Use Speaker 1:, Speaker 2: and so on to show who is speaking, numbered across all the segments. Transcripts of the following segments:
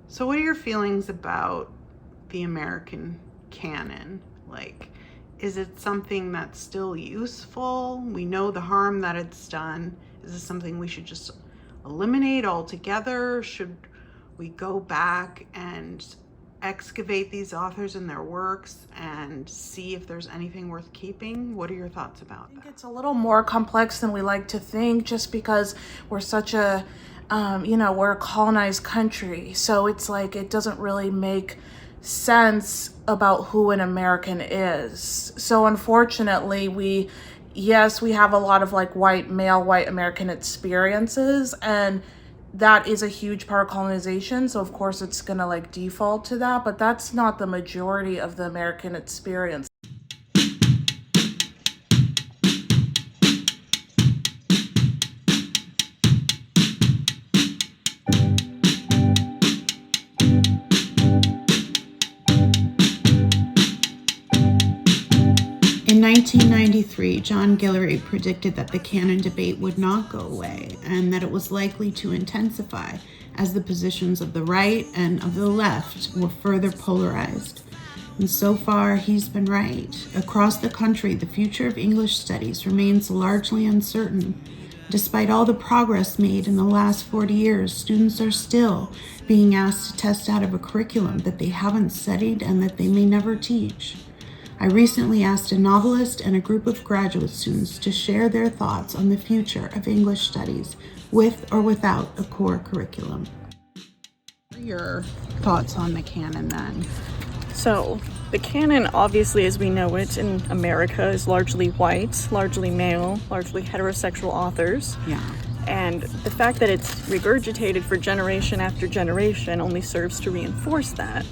Speaker 1: So what are your feelings about the American canon? Like, is it something that's still useful? We know the harm that it's done. Is this something we should just eliminate altogether? Should we go back and excavate these authors and their works and see if there's anything worth keeping? What are your thoughts about that?
Speaker 2: It's a little more complex than we like to think, just because we're such a, we're a colonized country. So it's like, it doesn't really make sense about who an American is. So unfortunately, we have a lot of like white American experiences, and that is a huge part of colonization. So of course it's gonna like default to that, but that's not the majority of the American experience.
Speaker 1: In 1993, John Guillory predicted that the canon debate would not go away and that it was likely to intensify as the positions of the right and of the left were further polarized. And so far, he's been right. Across the country, the future of English studies remains largely uncertain. Despite all the progress made in the last 40 years, students are still being asked to test out of a curriculum that they haven't studied and that they may never teach. I recently asked a novelist and a group of graduate students to share their thoughts on the future of English studies with or without a core curriculum. What are your thoughts on the canon then?
Speaker 3: So, the canon, obviously, as we know it in America, is largely white, largely male, largely heterosexual authors.
Speaker 1: Yeah.
Speaker 3: And the fact that it's regurgitated for generation after generation only serves to reinforce that.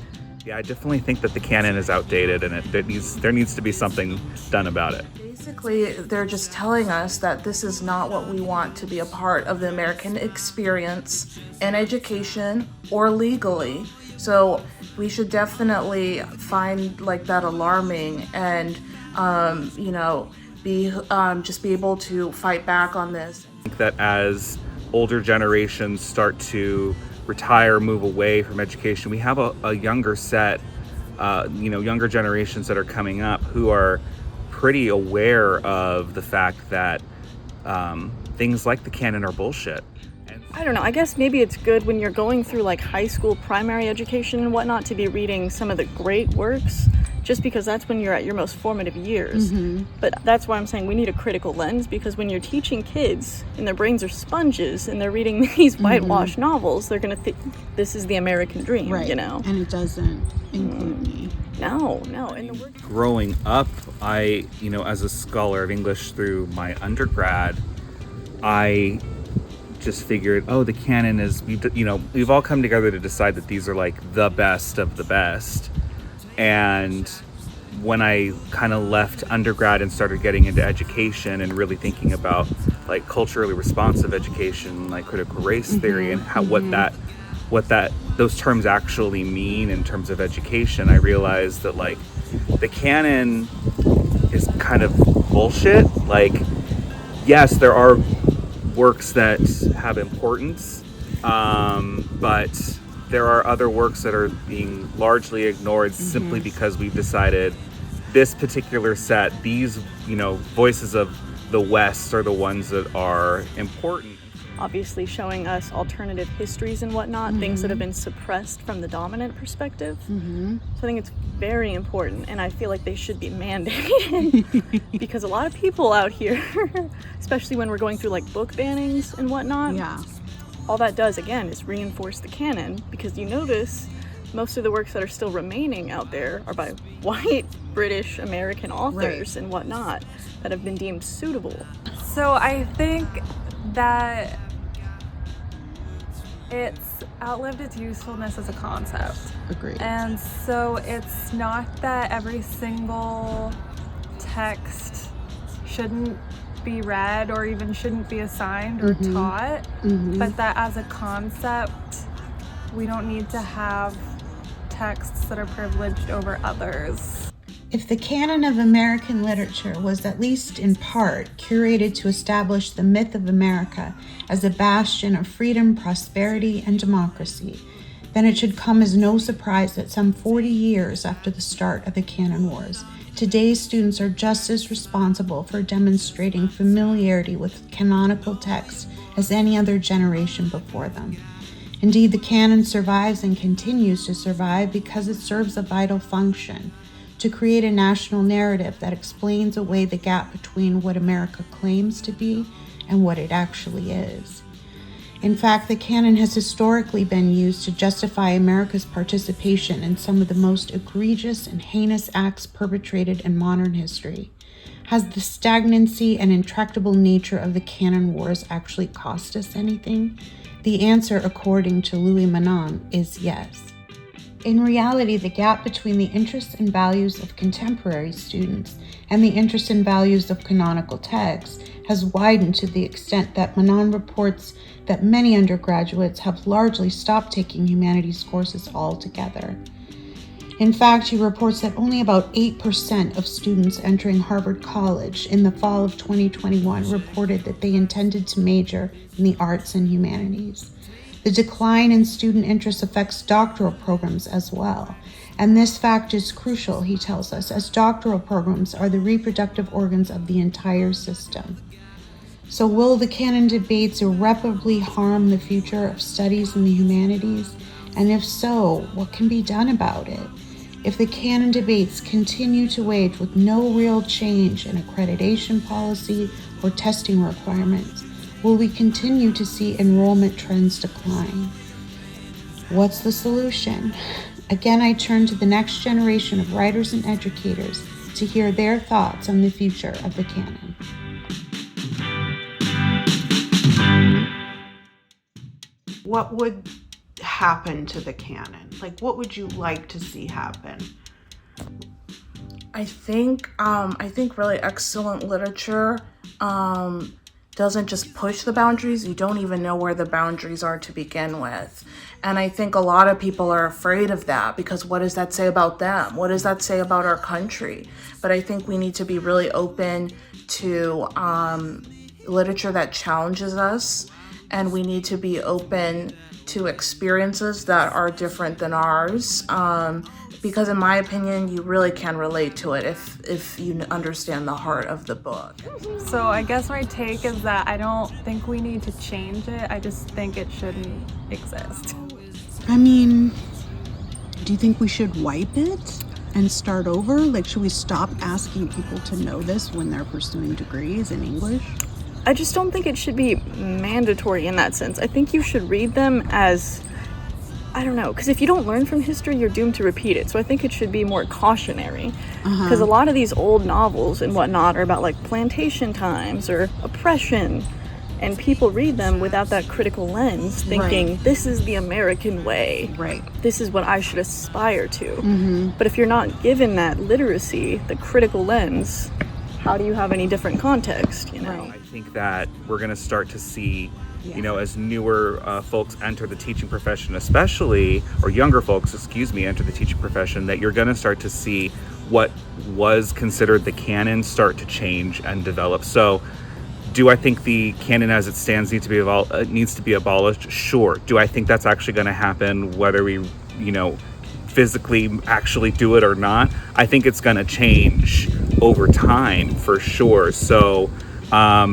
Speaker 4: Yeah, I definitely think that the canon is outdated, and there needs to be something done about it.
Speaker 2: Basically, they're just telling us that this is not what we want to be a part of the American experience in education or legally. So we should definitely find like that alarming and, be able to fight back on this.
Speaker 4: I think that as older generations start to retire, move away from education, we have a younger set, younger generations that are coming up who are pretty aware of the fact that things like the canon are bullshit.
Speaker 3: I don't know, I guess maybe it's good when you're going through like high school, primary education and whatnot to be reading some of the great works, just because that's when you're at your most formative years. But that's why I'm saying we need a critical lens, because when you're teaching kids and their brains are sponges and they're reading these whitewashed novels, they're going to think this is the American dream,
Speaker 1: Right.
Speaker 3: And
Speaker 1: it doesn't include me.
Speaker 3: No. And
Speaker 4: Growing up, as a scholar of English through my undergrad, I just figured, the canon is, we've all come together to decide that these are like the best of the best. And when I kind of left undergrad and started getting into education and really thinking about like culturally responsive education, like critical race theory and what those terms actually mean in terms of education, I realized that like the canon is kind of bullshit. Like, yes, there are works that have importance, but there are other works that are being largely ignored simply because we've decided this particular set, these, voices of the West are the ones that are important.
Speaker 3: obviously showing us alternative histories and whatnot, things that have been suppressed from the dominant perspective. So I think it's very important, and I feel like they should be mandated because a lot of people out here, especially when we're going through like book bannings and whatnot, all that does again is reinforce the canon, because you notice most of the works that are still remaining out there are by white British American authors and whatnot that have been deemed suitable.
Speaker 5: So I think that it's outlived its usefulness as a concept.
Speaker 1: Agreed.
Speaker 5: And so it's not that every single text shouldn't be read or even shouldn't be assigned or taught, but that as a concept, we don't need to have texts that are privileged over others.
Speaker 1: If the canon of American literature was at least in part curated to establish the myth of America as a bastion of freedom, prosperity, and democracy, then it should come as no surprise that some 40 years after the start of the Canon Wars, today's students are just as responsible for demonstrating familiarity with canonical texts as any other generation before them. Indeed, the canon survives and continues to survive because it serves a vital function: to create a national narrative that explains away the gap between what America claims to be and what it actually is. In fact, the canon has historically been used to justify America's participation in some of the most egregious and heinous acts perpetrated in modern history. Has the stagnancy and intractable nature of the canon wars actually cost us anything? The answer, according to Louis Manon, is yes. In reality, the gap between the interests and values of contemporary students and the interests and values of canonical texts has widened to the extent that Manon reports that many undergraduates have largely stopped taking humanities courses altogether. In fact, he reports that only about 8% of students entering Harvard College in the fall of 2021 reported that they intended to major in the arts and humanities. The decline in student interest affects doctoral programs as well, and this fact is crucial, he tells us, as doctoral programs are the reproductive organs of the entire system. So will the canon debates irreparably harm the future of studies in the humanities? And if so, what can be done about it? If the canon debates continue to wage with no real change in accreditation policy or testing requirements, will we continue to see enrollment trends decline? What's the solution? Again, I turn to the next generation of writers and educators to hear their thoughts on the future of the canon. What would happen to the canon? Like, what would you like to see happen?
Speaker 2: I think really excellent literature doesn't just push the boundaries. You don't even know where the boundaries are to begin with. And I think a lot of people are afraid of that because what does that say about them? What does that say about our country? But I think we need to be really open to literature that challenges us, and we need to be open to experiences that are different than ours. Because in my opinion, you really can relate to it if you understand the heart of the book.
Speaker 5: So I guess my take is that I don't think we need to change it. I just think it shouldn't exist.
Speaker 1: I mean, do you think we should wipe it and start over? Like, should we stop asking people to know this when they're pursuing degrees in English?
Speaker 3: I just don't think it should be mandatory in that sense. I think you should read them as, I don't know, because if you don't learn from history, you're doomed to repeat it. So I think it should be more cautionary. Because a lot of these old novels and whatnot are about like plantation times or oppression. And people read them without that critical lens, thinking, this is the American way.
Speaker 1: Right.
Speaker 3: This is what I should aspire to. But if you're not given that literacy, the critical lens, how do you have any different context, you know?
Speaker 4: I think that we're going to start to see, you know, as newer folks enter the teaching profession especially, or younger folks, enter the teaching profession, that you're going to start to see what was considered the canon start to change and develop. So do I think the canon as it stands needs to be abolished? Sure. Do I think that's actually going to happen whether we, you know, physically actually do it or not? I think it's going to change over time for sure. So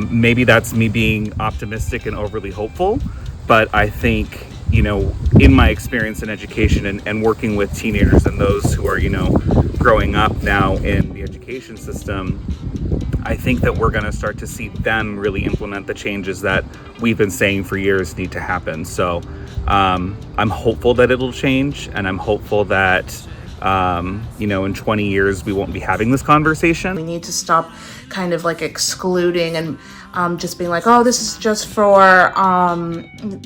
Speaker 4: maybe that's me being optimistic and overly hopeful, but I think, you know, in my experience in education and working with teenagers and those who are, you know, growing up now in the education system, I think that we're going to start to see them really implement the changes that we've been saying for years need to happen. So I'm hopeful that it'll change, and I'm hopeful that, you know, in 20 years we won't be having this conversation.
Speaker 2: We need to stop kind of like excluding and just being like, oh, this is just for,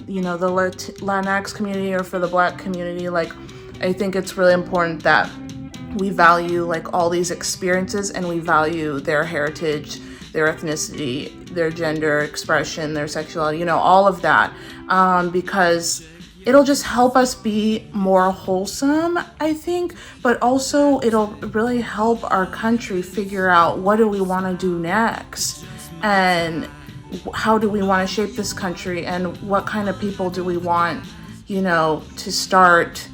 Speaker 2: you know, the Latinx community or for the Black community. Like, I think it's really important that we value like all these experiences, and we value their heritage, their ethnicity, their gender expression, their sexuality, you know, all of that, because it'll just help us be more wholesome, I think, but also it'll really help our country figure out what do we want to do next, and how do we want to shape this country, and what kind of people do we want you know, to start,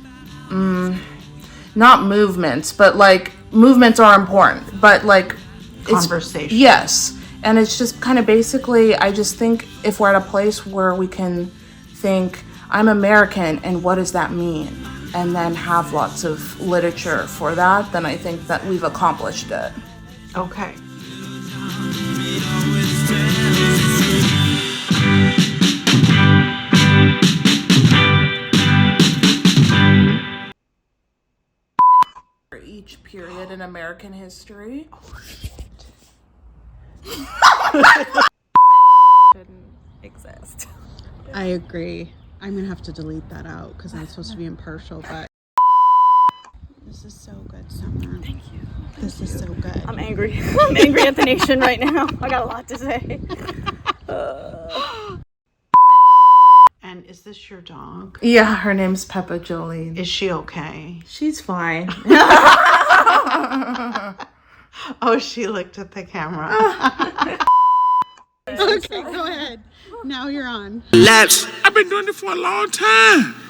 Speaker 2: not movements, but like movements are important, but like
Speaker 1: Conversation.
Speaker 2: Yes. And it's just kind of basically, I just think if we're at a place where we can think, I'm American and what does that mean? And then have lots of literature for that, then I think that we've accomplished it.
Speaker 1: Okay.
Speaker 2: For each period in American history.
Speaker 5: Didn't exist.
Speaker 1: I agree. I'm gonna have to delete that out because I'm supposed to be impartial, but this is so good, Summer.
Speaker 3: Thank you.
Speaker 1: This is so good.
Speaker 3: I'm angry. I'm angry at the nation right now. I got a lot to say.
Speaker 1: And is this your dog?
Speaker 2: Yeah, her name's Peppa Jolene.
Speaker 1: Is she okay?
Speaker 2: She's fine.
Speaker 1: Oh, she looked at the camera. Okay, go ahead. Now you're on.
Speaker 6: I've been doing it for a long time.